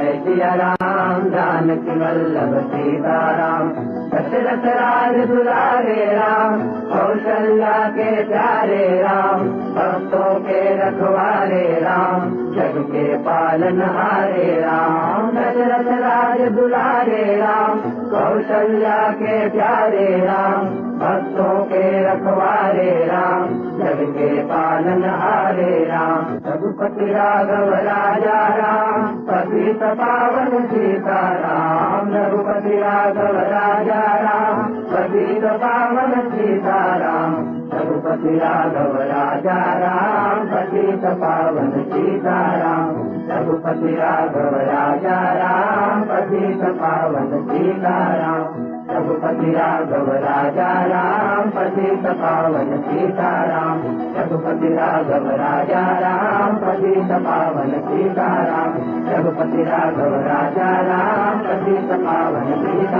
जय सिया राम, जानकी वल्लभ सीताराम। दशरथ राज दुलारे राम, कौशल्या के प्यारे राम, भक्तों के रखवारे राम, जग के पालनहारे राम। दशरथ राज दुलारे राम, कौशल्या के प्यारे राम, भक्तों के रखवारे राम, जग के पालनहारे राम। रघुपति राघव राजा राम, पतित पावन सीताराम। रघुपति राघव राजा राम, पतित पावन सीताराम। रघुपति राघव राजा राम, पतित पावन सीताराम। रघुपति राघव राजा राम, पतित पावन सीताराम। रघुपति राघव राजा राम, पतित पावन सीताराम। रघुपति राघव राजा राम, पतित पावन सीताराम। रघुपति राघव राजा राम, पतित पावन सीताराम।